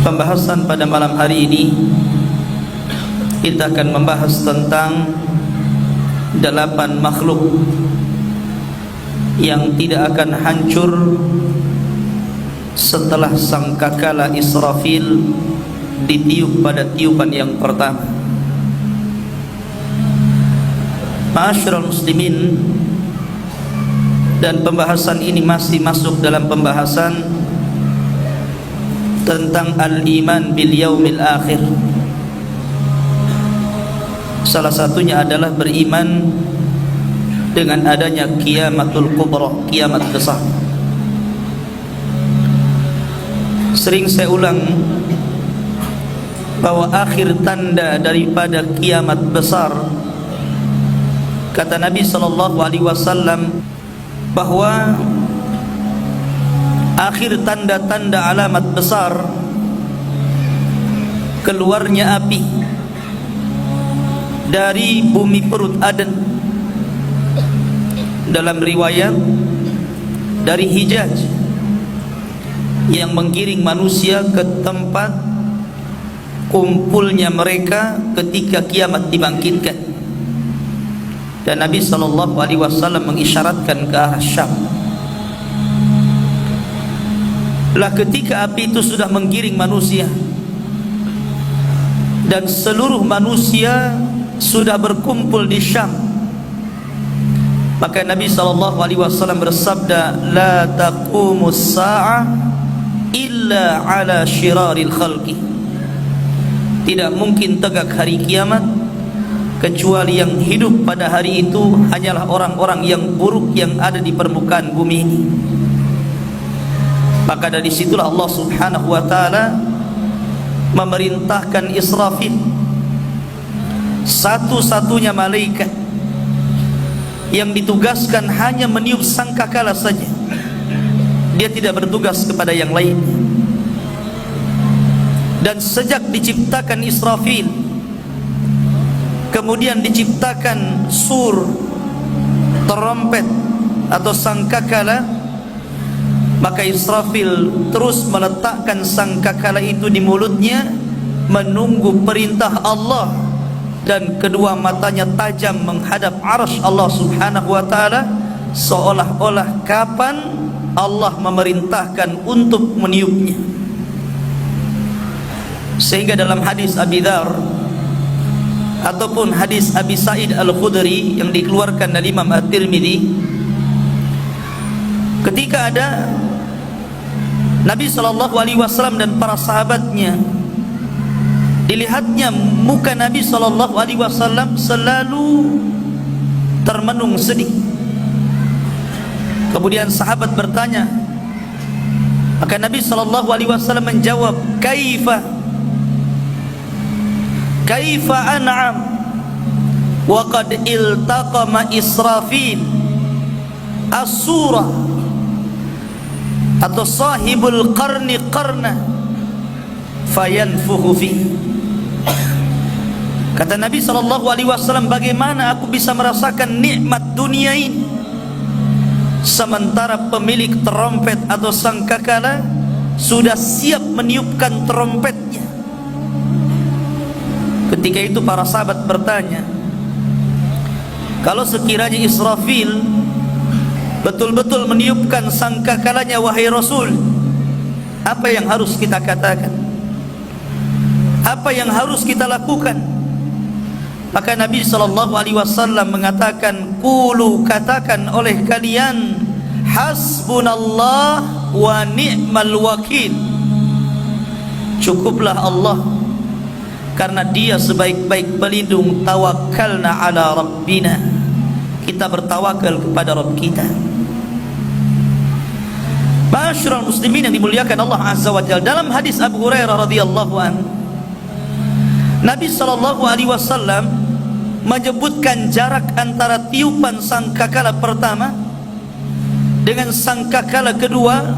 Pembahasan pada malam hari ini kita akan membahas tentang 8 makhluk yang tidak akan hancur setelah sangkakala Israfil ditiup pada tiupan yang pertama. Ma'asyiral muslimin, dan pembahasan ini masih masuk dalam pembahasan tentang al-iman bil yaumil akhir. Salah satunya adalah beriman dengan adanya kiamatul kubra, kiamat besar. Sering saya ulang bahwa akhir tanda daripada kiamat besar, kata Nabi SAW, bahwa akhir tanda-tanda alamat besar keluarnya api dari bumi perut Aden. Dalam riwayat dari Hijaz, yang menggiring manusia ke tempat kumpulnya mereka ketika kiamat dibangkitkan. Dan Nabi SAW mengisyaratkan ke arah Syam. Lah ketika api itu sudah menggiring manusia dan seluruh manusia sudah berkumpul di Syam, maka Nabi SAW bersabda, la taqumus sa'ah illa ala syiraril khalqi. Tidak mungkin tegak hari kiamat kecuali yang hidup pada hari itu hanyalah orang-orang yang buruk yang ada di permukaan bumi ini. Maka dari situlah Allah Subhanahu wa ta'ala memerintahkan Israfil, satu-satunya malaikat yang ditugaskan hanya meniup sangkakala saja. Dia tidak bertugas kepada yang lain. Dan sejak diciptakan Israfil, kemudian diciptakan sur, trompet atau sangkakala, maka Israfil terus meletakkan sangkakala itu di mulutnya, menunggu perintah Allah, dan kedua matanya tajam menghadap arsy Allah Subhanahu wa ta'ala, seolah-olah kapan Allah memerintahkan untuk meniupnya. Sehingga dalam hadis Abi Dzar ataupun hadis Abi Sa'id Al-Khudri yang dikeluarkan dari Imam At-Tirmidzi, ketika ada Nabi SAW dan para sahabatnya, dilihatnya muka Nabi SAW selalu termenung sedih. Kemudian sahabat bertanya, maka Nabi SAW menjawab, kaifa an'am wa qad iltaqama Israfil as-surah atau sahibul qarni qarna fayanfuhu fi. Kata Nabi SAW, bagaimana aku bisa merasakan nikmat dunia ini sementara pemilik trompet atau sangkakala sudah siap meniupkan trompetnya. Ketika itu para sahabat bertanya, kalau sekiranya Israfil betul-betul meniupkan sangkakalanya, wahai Rasul, apa yang harus kita katakan? Apa yang harus kita lakukan? Maka Nabi SAW mengatakan, qulu, katakan oleh kalian, hasbunallah wa ni'mal wakil. Cukuplah Allah, karena Dia sebaik-baik pelindung. Tawakkalna ala rabbina, kita bertawakal kepada Rabb kita. Ma'asyiral muslimin yang dimuliakan Allah Azza wa Jalla, dalam hadis Abu Hurairah radhiyallahu anhu, Nabi SAW menyebutkan jarak antara tiupan sangkakala pertama dengan sangkakala kedua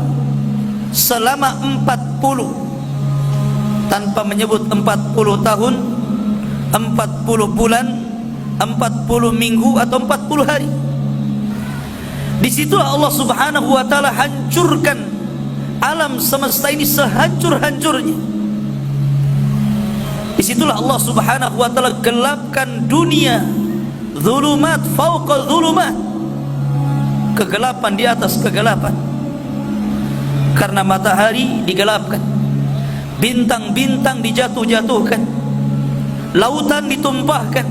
selama 40, tanpa menyebut 40 tahun, 40 bulan, 40 minggu atau 40 hari. Disitulah Allah Subhanahu wa ta'ala hancurkan alam semesta ini sehancur-hancurnya. Disitulah Allah subhanahu wa ta'ala gelapkan dunia, zulumat fauqa zulumat, kegelapan di atas kegelapan. Karena matahari digelapkan, bintang-bintang dijatuh-jatuhkan, lautan ditumpahkan,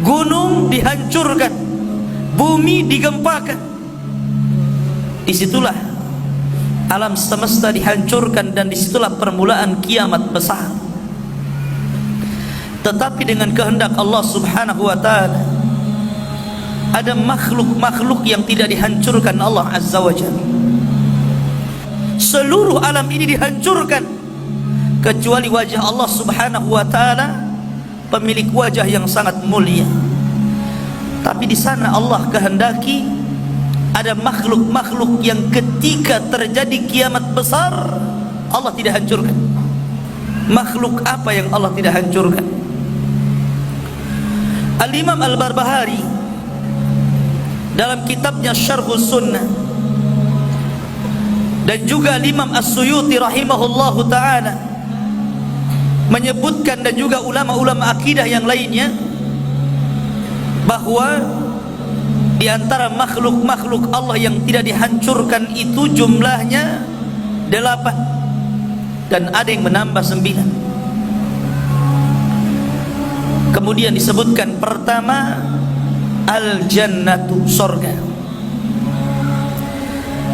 gunung dihancurkan, bumi digempakan. Disitulah alam semesta dihancurkan, dan disitulah permulaan kiamat besar. Tetapi dengan kehendak Allah subhanahu wa ta'ala, ada makhluk-makhluk yang tidak dihancurkan Allah azza wa jalla. Seluruh alam ini dihancurkan kecuali wajah Allah subhanahu wa ta'ala, pemilik wajah yang sangat mulia. Tapi di sana Allah kehendaki ada makhluk-makhluk yang ketika terjadi kiamat besar Allah tidak hancurkan. Makhluk apa yang Allah tidak hancurkan? Al-Imam Al-Barbahari dalam kitabnya Syarhus Sunnah, dan juga Imam As-Suyuti rahimahullahu ta'ala menyebutkan, dan juga ulama-ulama akidah yang lainnya, bahwa di antara makhluk-makhluk Allah yang tidak dihancurkan itu jumlahnya 8, dan ada yang menambah 9. Kemudian disebutkan pertama al-jannatu, sorga.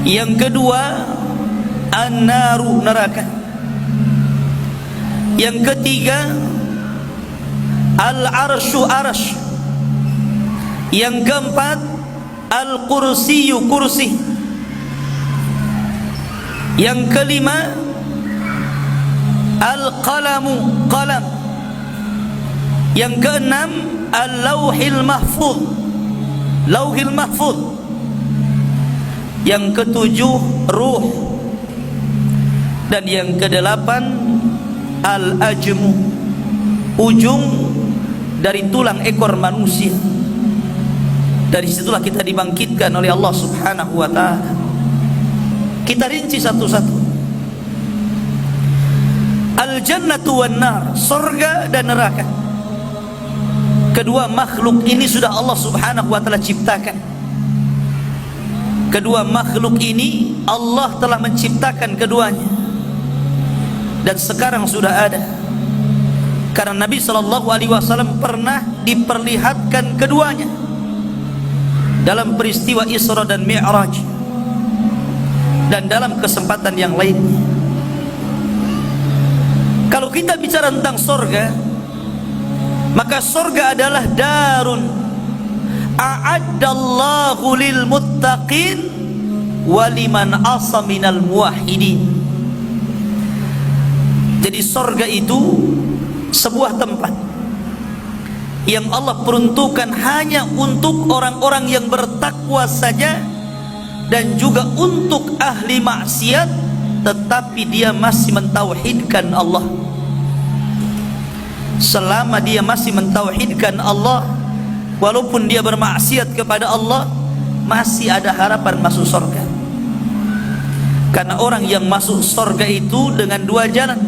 Yang kedua an-naru, neraka. Yang ketiga al-arsyu, arsy. Yang keempat al-kursiyu, kursi. Yang kelima al-qalamu, qalam. Yang keenam al-lauhil mahfuz, lauhil mahfuz. Yang ketujuh ruh, dan yang kedelapan al-ajmu, ujung dari tulang ekor manusia. Dari situlah kita dibangkitkan oleh Allah subhanahu wa ta'ala. Kita rinci satu-satu. Al-jannatu wan nar, surga dan neraka. Kedua makhluk ini sudah Allah subhanahu wa ta'ala ciptakan. Kedua makhluk ini Allah telah menciptakan keduanya, dan sekarang sudah ada. Karena Nabi SAW pernah diperlihatkan keduanya dalam peristiwa Isra dan Mi'raj, dan dalam kesempatan yang lainnya. Kalau kita bicara tentang sorga, maka sorga adalah darun a'addallahu lil muttaqin waliman asa minal muwahhidin. Jadi sorga itu sebuah tempat yang Allah peruntukkan hanya untuk orang-orang yang bertakwa saja, dan juga untuk ahli maksiat tetapi dia masih mentauhidkan Allah. Selama dia masih mentauhidkan Allah, walaupun dia bermaksiat kepada Allah, masih ada harapan masuk surga. Karena orang yang masuk surga itu dengan dua jalan.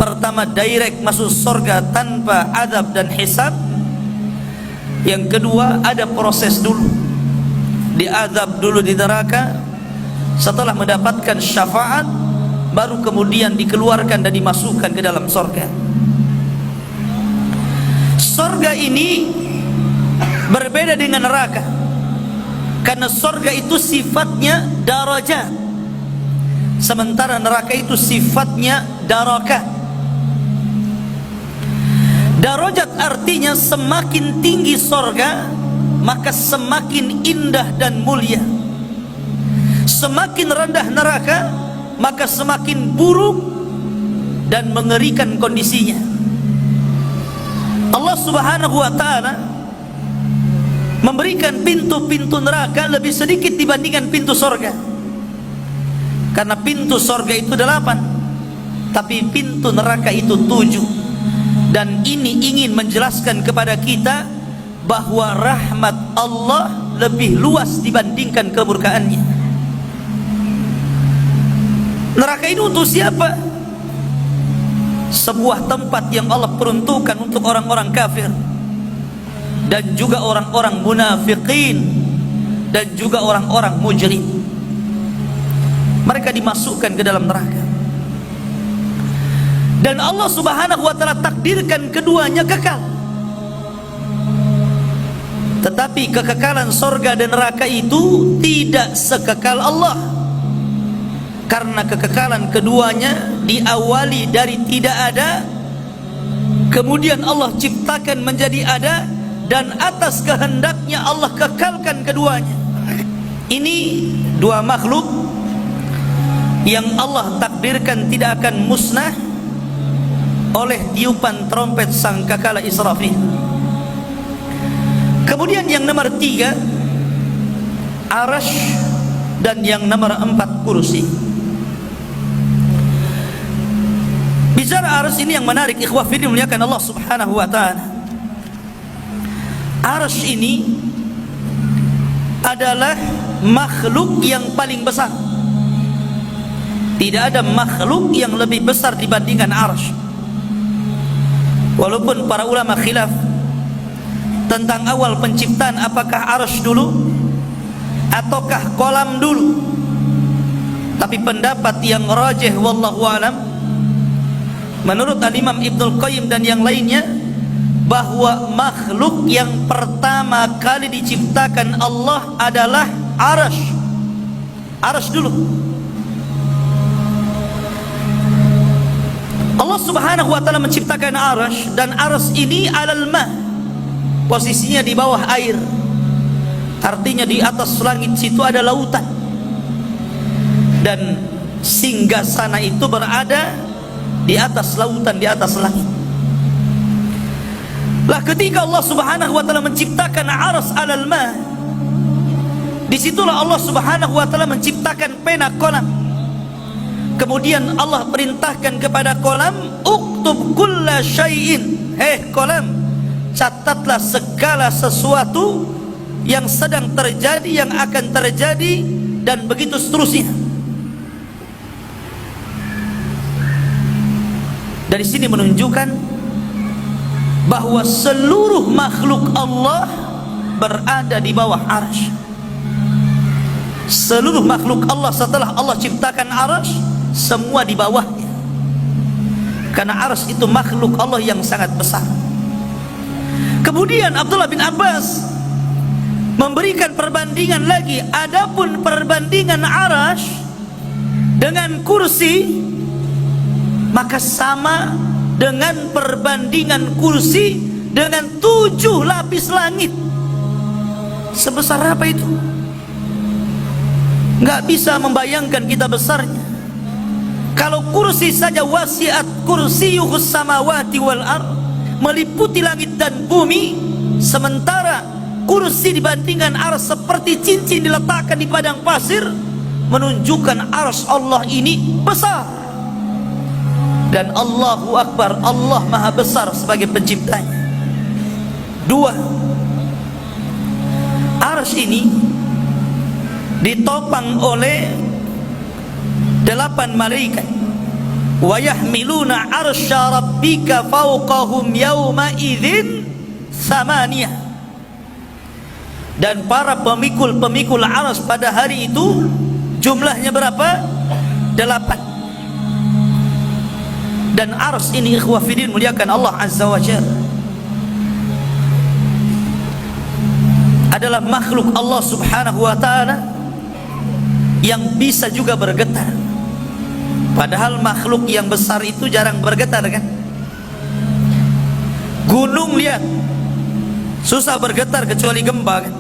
Pertama, direct masuk surga tanpa azab dan hisab. Yang kedua, ada proses dulu, diazab dulu di neraka. Setelah mendapatkan syafaat, baru kemudian dikeluarkan dan dimasukkan ke dalam surga. Surga ini berbeda dengan neraka, karena surga itu sifatnya darajat, sementara neraka itu sifatnya darakat. Darajat artinya semakin tinggi surga, maka semakin indah dan mulia. Semakin rendah neraka, maka semakin buruk dan mengerikan kondisinya. Allah subhanahu wa ta'ala memberikan pintu-pintu neraka lebih sedikit dibandingkan pintu surga. Karena pintu surga itu 8, tapi pintu neraka itu 7. Dan ini ingin menjelaskan kepada kita bahwa rahmat Allah lebih luas dibandingkan kemurkaannya. Neraka ini untuk siapa? sebuah tempat yang Allah peruntukkan untuk orang-orang kafir dan juga orang-orang munafikin dan juga orang-orang mujrim. Mereka dimasukkan ke dalam neraka. Dan Allah Subhanahu wa taala takdirkan keduanya kekal. Tetapi kekekalan sorga dan neraka itu tidak sekekal Allah, karena kekekalan keduanya diawali dari tidak ada, kemudian Allah ciptakan menjadi ada, dan atas kehendaknya Allah kekalkan keduanya. Ini dua makhluk yang Allah takdirkan tidak akan musnah oleh tiupan trompet sangkakala Israfil. Kemudian yang nomor 3 Arasy, dan yang nomor 4 kursi. Bicara Arasy ini yang menarik, ikhwah fillah muliakan Allah Subhanahu wa taala. Arasy ini adalah makhluk yang paling besar. Tidak ada makhluk yang lebih besar dibandingkan Arasy. Walaupun para ulama khilaf tentang awal penciptaan, apakah Arasy dulu ataukah kolam dulu, tapi pendapat yang rajih wallahu alam menurut Al-Imam Ibnul Qayyim dan yang lainnya, bahwa makhluk yang pertama kali diciptakan Allah adalah Arasy. Arasy dulu. Allah Subhanahu wa taala menciptakan Arasy, dan Arasy ini alal ma, posisinya di bawah air. Artinya di atas langit situ ada lautan, dan singgasana itu berada di atas lautan, di atas langit. Lah ketika Allah Subhanahu wa taala menciptakan Arasy alal ma, disitulah Allah Subhanahu wa taala menciptakan pena kolam. Kemudian Allah perintahkan kepada kolam, uktub kulla syai'in, kolam, catatlah segala sesuatu yang sedang terjadi, yang akan terjadi, dan begitu seterusnya. Dari sini menunjukkan bahwa seluruh makhluk Allah berada di bawah Arasy. Seluruh makhluk Allah setelah Allah ciptakan Arasy, semua di bawahnya. Karena Arasy itu makhluk Allah yang sangat besar. Kemudian Abdullah bin Abbas memberikan perbandingan lagi. Adapun perbandingan Arasy dengan kursi, maka sama dengan perbandingan kursi dengan 7 lapis langit. Sebesar apa itu? Nggak bisa membayangkan kita besarnya. Kalau kursi saja, wasi'at kursiyuhus samawati wal ard, meliputi langit dan bumi, sementara kursi dibandingkan Arasy seperti cincin diletakkan di padang pasir, menunjukkan Arasy Allah ini besar. Dan Allahu Akbar, Allah Maha Besar sebagai penciptanya. 2, Arasy ini ditopang oleh 8 malaikat. Wa yahmiluna arsya rabbika fawqahum yawma idzin thamaniyah. Dan para pemikul-pemikul Arasy pada hari itu jumlahnya berapa? 8. Dan Arasy ini ikhwah fillah muliakan Allah Azza wa Jalla adalah makhluk Allah Subhanahu wa taala yang bisa juga bergetar. Padahal makhluk yang besar itu jarang bergetar kan? Gunung lihat, susah bergetar kecuali gempa kan?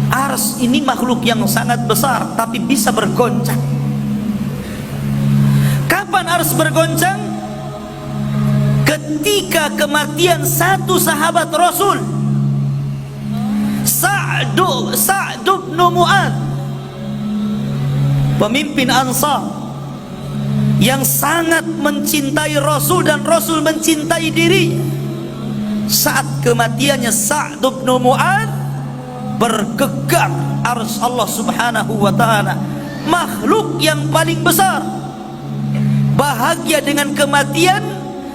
Arasy ini makhluk yang sangat besar tapi bisa bergoncang. Kapan Arasy bergoncang? Ketika kematian satu sahabat Rasul, Sa'd bin Mu'adz, pemimpin Ansar yang sangat mencintai Rasul dan Rasul mencintai diri. Saat kematiannya Sa'd bin Mu'adz, bergegar Arasy Allah Subhanahu wa taala, makhluk yang paling besar. bahagia dengan kematian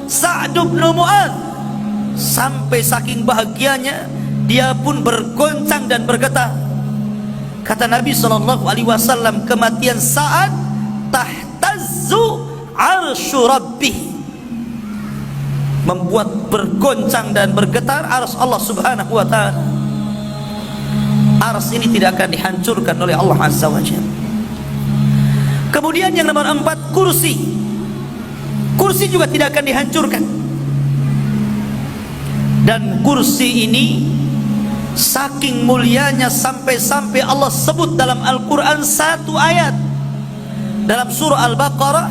Sa'd bin Mu'adz. Sampai saking bahagianya dia pun bergoncang dan bergetar. Kata Nabi SAW, kematian Sa'ad tahtazzu arsy rabbih, membuat bergoncang dan bergetar arsy Allah Subhanahu wa ta'ala. Arsy ini tidak akan dihancurkan oleh Allah Azza wa Jalla. Kemudian yang nomor 4, kursi. Kursi juga tidak akan dihancurkan. Dan kursi ini saking mulianya sampai-sampai Allah sebut dalam Al-Quran satu ayat dalam surah Al-Baqarah,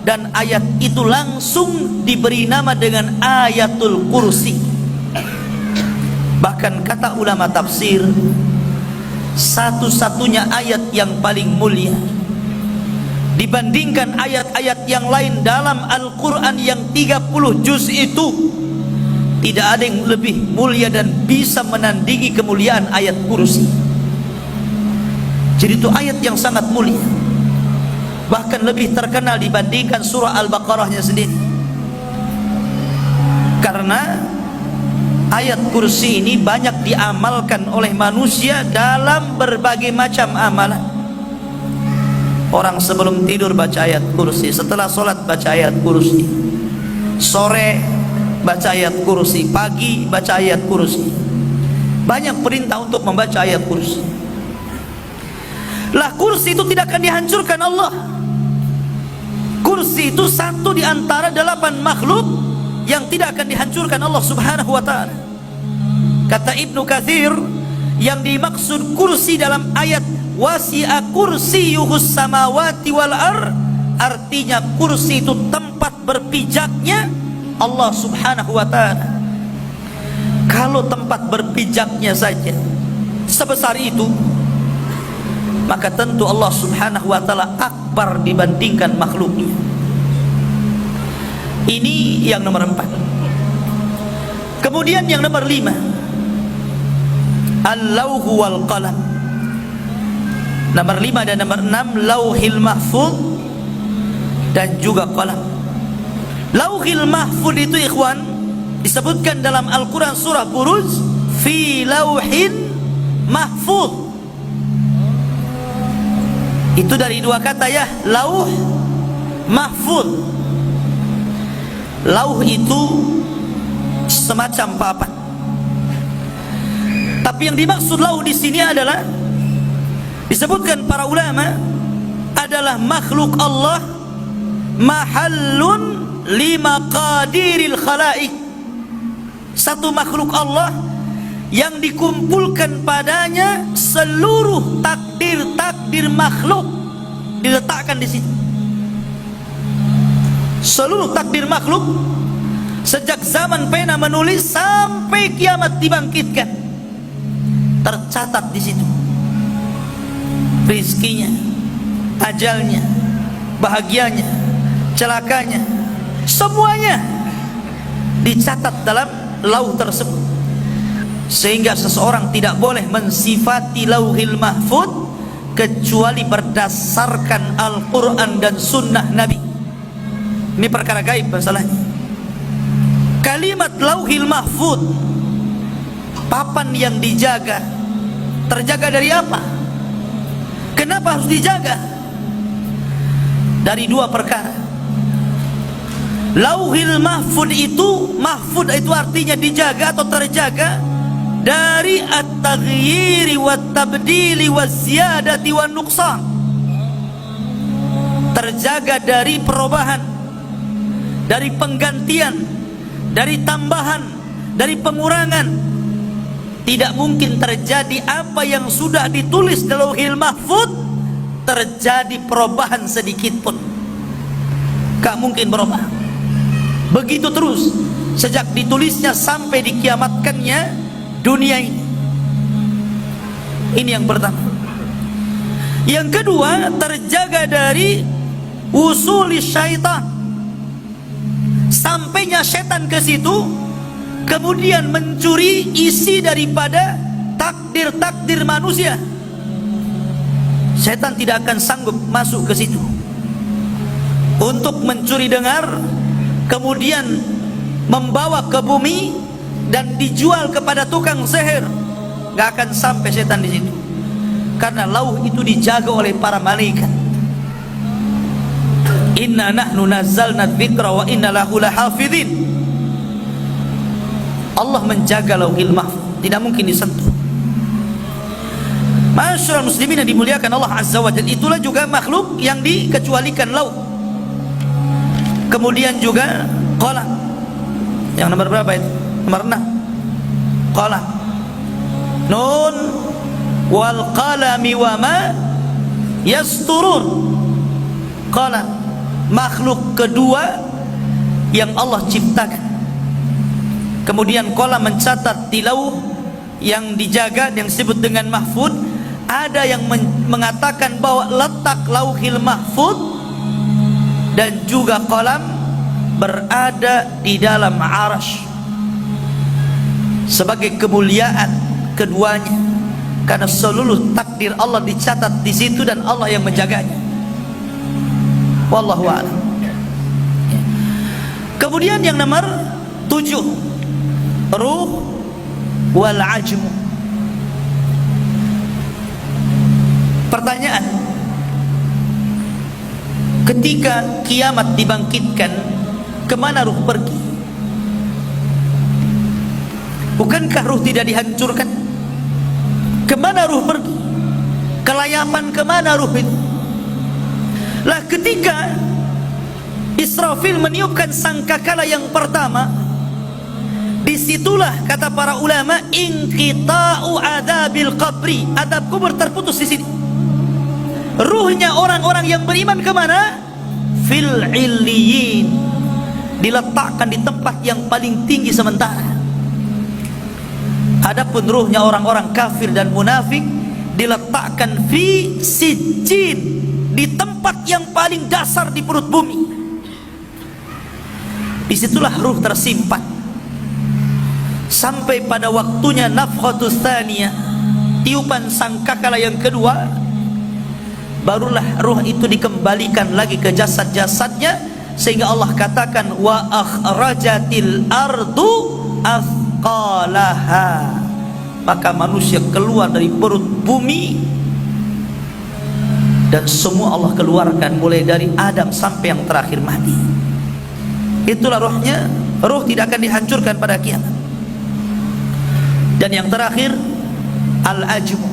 dan ayat itu langsung diberi nama dengan Ayatul Kursi. Bahkan kata ulama tafsir, satu-satunya ayat yang paling mulia dibandingkan ayat-ayat yang lain dalam Al-Quran yang 30 juz itu, tidak ada yang lebih mulia dan bisa menandingi kemuliaan ayat kursi. Jadi itu ayat yang sangat mulia, bahkan lebih terkenal dibandingkan surah Al-Baqarahnya sendiri. Karena ayat kursi ini banyak diamalkan oleh manusia dalam berbagai macam amalan. Orang sebelum tidur baca ayat kursi, setelah sholat baca ayat kursi, sore baca ayat kursi, pagi baca ayat kursi. Banyak perintah untuk membaca ayat kursi. Lah kursi itu tidak akan dihancurkan Allah. Kursi itu satu di antara 8 makhluk yang tidak akan dihancurkan Allah Subhanahu wa ta'ala. Kata Ibnu Katsir, yang dimaksud kursi dalam ayat wasi'a kursiyuhus samawati wal ar, artinya kursi itu tempat berpijaknya Allah Subhanahu wa ta'ala. Kalau tempat berpijaknya saja sebesar itu, maka tentu Allah Subhanahu wa ta'ala akbar dibandingkan makhluknya. Ini yang nomor 4. Kemudian yang nomor 5, Al-Lauhu wal Qalam. Nomor 5 dan nomor 6, Lauhil Mahfuz dan juga Qalam. Lauhil Mahfuz itu ikhwan disebutkan dalam Al-Quran surah Buruj, fi lauhin mahfuz. Itu dari 2 kata ya, lauh, mahfuz. Lauh itu semacam papan. Tapi yang dimaksud lauh di sini adalah, disebutkan para ulama, adalah makhluk Allah, mahallun limaqadiril khalaik. Satu makhluk Allah yang dikumpulkan padanya seluruh takdir-takdir makhluk, diletakkan di situ. Seluruh takdir makhluk sejak zaman pena menulis sampai kiamat dibangkitkan, tercatat di situ. Rizkinya, ajalnya, bahagianya, celakanya, semuanya dicatat dalam lauh tersebut. Sehingga seseorang tidak boleh mensifati lauhil mahfud kecuali berdasarkan Al-Quran dan sunnah Nabi. Ini perkara gaib masalahnya. Kalimat lauhil mahfud, papan yang dijaga, terjaga dari apa? Kenapa harus dijaga? Dari 2 perkara. Lauhil mahfud itu artinya dijaga atau terjaga dari at-taghyiri wat-tabdili waz-ziyadati wan-nuqsan. Terjaga dari perubahan, dari penggantian, dari tambahan, dari pengurangan. Tidak mungkin terjadi apa yang sudah ditulis di Lauhil Mahfuz terjadi perubahan sedikit pun. Gak mungkin berubah. Begitu terus sejak ditulisnya sampai dikiamatkannya dunia ini. Ini yang pertama. Yang kedua, terjaga dari usuli syaitan. Sampainya setan ke situ, kemudian mencuri isi daripada takdir-takdir manusia. Setan tidak akan sanggup masuk ke situ. untuk mencuri dengar, kemudian membawa ke bumi dan dijual kepada tukang sihir. Gak akan sampai setan di situ, karena lauh itu dijaga oleh para malaikat. Inna nahnu nazzalna dzikra wa inna lahu lahafidhin. Allah menjaga lauhil mahfuz, tidak mungkin disentuh. Masyaallah muslimin yang dimuliakan Allah Azza wa Jalla, itulah juga makhluk yang dikecualikan lauh. Kemudian juga qalam. Yang nomor berapa itu? Nomor 6. Qalam. Nun wal qalami wa ma yasturun. Qalam, makhluk kedua yang Allah ciptakan. Kemudian qalam mencatat di lauh yang dijaga, yang disebut dengan mahfud. Ada yang mengatakan bahwa letak lauhil mahfud dan juga qalam berada di dalam arasy sebagai kemuliaan keduanya, karena seluruh takdir Allah dicatat di situ dan Allah yang menjaganya. Wallahu a'lam. Kemudian yang nomor 7, ruh wal ajmu. Pertanyaan, ketika kiamat dibangkitkan, kemana ruh pergi? Bukankah ruh tidak dihancurkan? Kemana ruh pergi? Kelayapan kemana ruh itu? Lah ketika Israfil meniupkan sangkakala yang pertama, disitulah kata para ulama inqita'u adabil qabri, adab kubur terputus di sini. Ruhnya orang-orang yang beriman kemana? Fil illiyin, diletakkan di tempat yang paling tinggi sementara. Adapun ruhnya orang-orang kafir dan munafik diletakkan fi sijjin, di tempat yang paling dasar di perut bumi. Disitulah ruh tersimpan sampai pada waktunya nafkhatus tsaniyah, tiupan sangkakala yang kedua, barulah ruh itu dikembalikan lagi ke jasad-jasadnya, sehingga Allah katakan wa akhrajatil ardu athqalaha, maka manusia keluar dari perut bumi, dan semua Allah keluarkan mulai dari Adam sampai yang terakhir mati. Itulah ruhnya. Ruh tidak akan dihancurkan pada kiamat. Dan yang terakhir al-ajmu,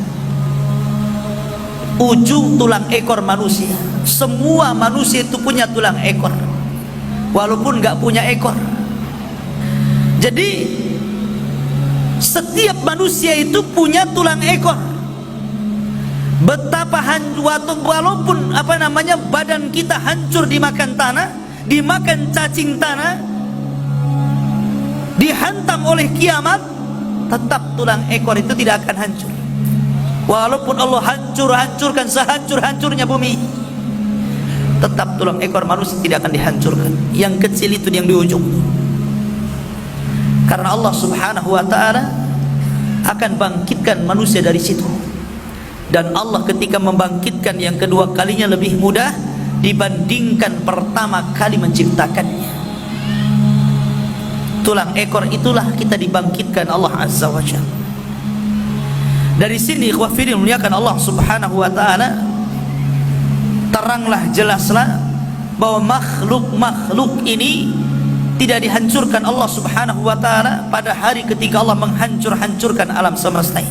ujung tulang ekor manusia. Semua manusia itu punya tulang ekor, walaupun gak punya ekor. Jadi setiap manusia itu punya tulang ekor. Betapa walaupun badan kita hancur dimakan tanah, dimakan cacing tanah, dihantam oleh kiamat, tetap tulang ekor itu tidak akan hancur. Walaupun Allah hancurkan sehancur-hancurnya bumi, tetap tulang ekor manusia tidak akan dihancurkan. Yang kecil itu yang di ujung, karena Allah subhanahu wa ta'ala akan bangkitkan manusia dari situ. Dan Allah ketika membangkitkan yang kedua kalinya lebih mudah dibandingkan pertama kali menciptakannya. Tulang ekor itulah kita dibangkitkan Allah azza wa jalla. Dari sini ikhwafidin muliakan Allah subhanahu wa ta'ala, teranglah jelaslah bahwa makhluk ini tidak dihancurkan Allah subhanahu wa ta'ala pada hari ketika Allah menghancurkan alam semesta ini.